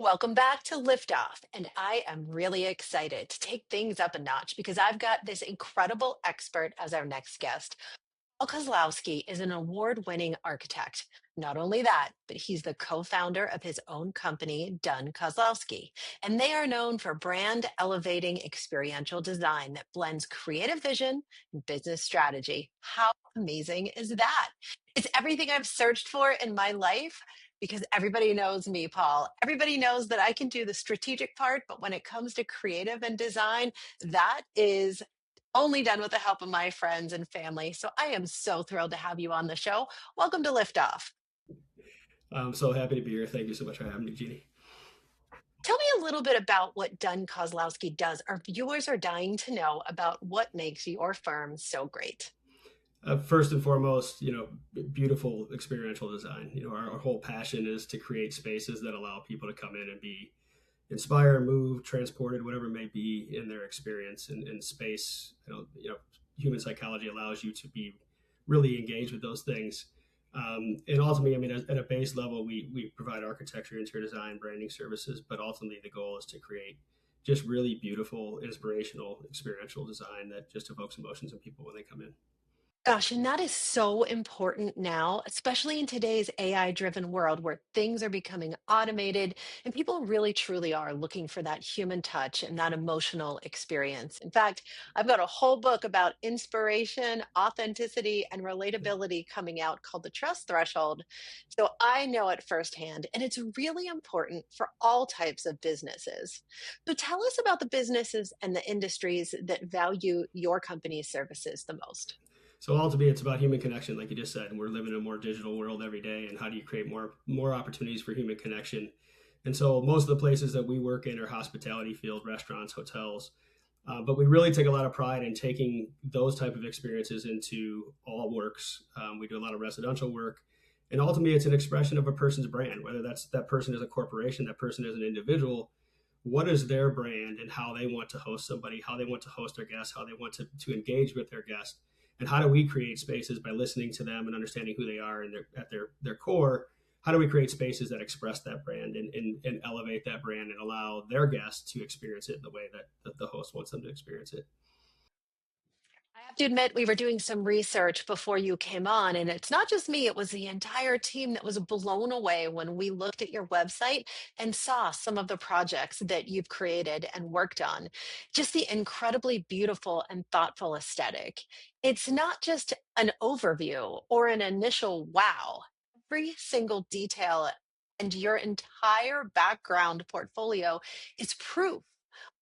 Welcome back to Liftoff. And I am really excited to take things up a notch because I've got this incredible expert as our next guest. Dunn Kozlowski is an award winning architect. Not only that, but he's the co founder of his own company, Dunn Kozlowski. And they are known for brand elevating experiential design that blends creative vision and business strategy. How amazing is that? It's everything I've searched for in my life because everybody knows me, Paul. Everybody knows that I can do the strategic part, but when it comes to creative and design, that is only done with the help of my friends and family. So I am so thrilled to have you on the show. Welcome to Liftoff. I'm so happy to be here. Thank you so much for having me, Jeannie. Tell me a little bit about what Dunn Kozlowski does. Our viewers are dying to know about what makes your firm so great. First and foremost, beautiful experiential design. Our whole passion is to create spaces that allow people to come in and be inspired, moved, transported, whatever it may be in their experience in space. Human psychology allows you to be really engaged with those things. And ultimately, I mean, at a base level, we provide architecture, interior design, branding services, but ultimately the goal is to create just really beautiful, inspirational, experiential design that just evokes emotions in people when they come in. Gosh, and that is so important now, especially in today's AI driven world where things are becoming automated and people really truly are looking for that human touch and that emotional experience. In fact, I've got a whole book about inspiration, authenticity, and relatability coming out called The Trust Threshold. So I know it firsthand, and it's really important for all types of businesses. So tell us about the businesses and the industries that value your company's services the most. So ultimately, it's about human connection, like you just said. And we're living in a more digital world every day. And how do you create more opportunities for human connection? And so most of the places that we work in are hospitality field, restaurants, hotels. But we really take a lot of pride in taking those type of experiences into all works. We do a lot of residential work, and ultimately, it's an expression of a person's brand. Whether that person is a corporation, that person is an individual. What is their brand and how they want to host somebody, how they want to host their guests, how they want to engage with their guests, and how do we create spaces by listening to them and understanding who they are and at their core. How do we create spaces that express that brand and elevate that brand and allow their guests to experience it in the way that the host wants them to experience it? I have to admit, we were doing some research before you came on, and it's not just me, it was the entire team that was blown away when we looked at your website and saw some of the projects that you've created and worked on. Just the incredibly beautiful and thoughtful aesthetic. It's not just an overview or an initial wow. Every single detail and your entire background portfolio is proof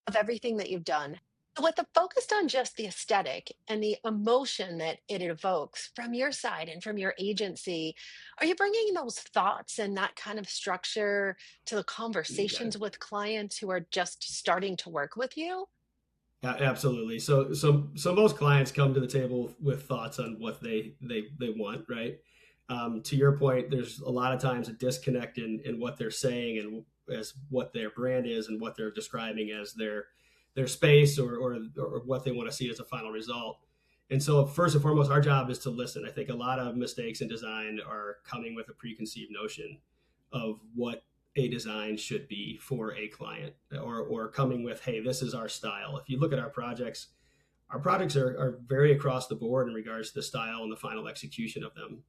of everything that you've done. With the focused on just the aesthetic and the emotion that it evokes from your side and from your agency, are you bringing those thoughts and that kind of structure to the You got conversations it. with clients who are just starting to work with you? Absolutely. So most clients come to the table with thoughts on what they want, right? To your point, there's a lot of times a disconnect in what they're saying and as what their brand is and what they're describing as their space or what they want to see as a final result. And so first and foremost, our job is to listen. I think a lot of mistakes in design are coming with a preconceived notion of what a design should be for a client or coming with, hey, this is our style. If you look at our projects are very across the board in regards to the style and the final execution of them.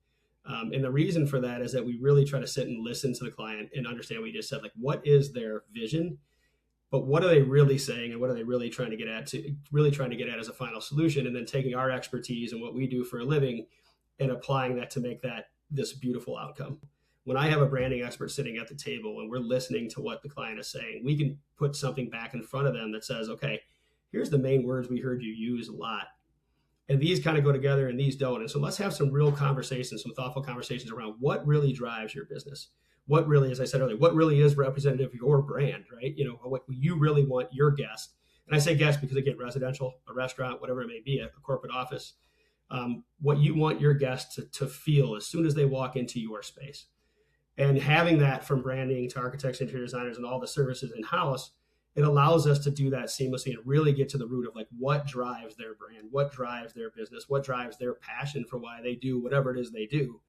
And the reason for that is that we really try to sit and listen to the client and understand what you just said, like what is their vision, but what are they really saying and what are they really trying to get at as a final solution, and then taking our expertise and what we do for a living and applying that to make that this beautiful outcome. When I have a branding expert sitting at the table and we're listening to what the client is saying, we can put something back in front of them that says, okay, here's the main words we heard you use a lot. And these kind of go together and these don't. And so let's have some real conversations, some thoughtful conversations around what really drives your business. What really, as I said earlier, what really is representative of your brand, right? What you really want your guest. And I say guest because, again, residential, a restaurant, whatever it may be, a corporate office, what you want your guests to feel as soon as they walk into your space. And having that from branding to architects, interior designers, and all the services in house, it allows us to do that seamlessly and really get to the root of like what drives their brand, what drives their business, what drives their passion for why they do whatever it is they do.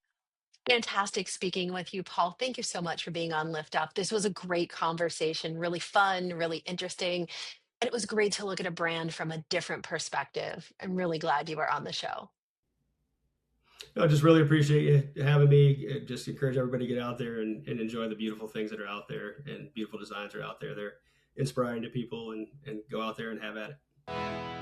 Fantastic speaking with you, Paul. Thank you so much for being on Lift Up. This was a great conversation, really fun, really interesting. And it was great to look at a brand from a different perspective. I'm really glad you were on the show. I just really appreciate you having me. Just encourage everybody to get out there and enjoy the beautiful things that are out there and beautiful designs are out there. They're inspiring to people and go out there and have at it.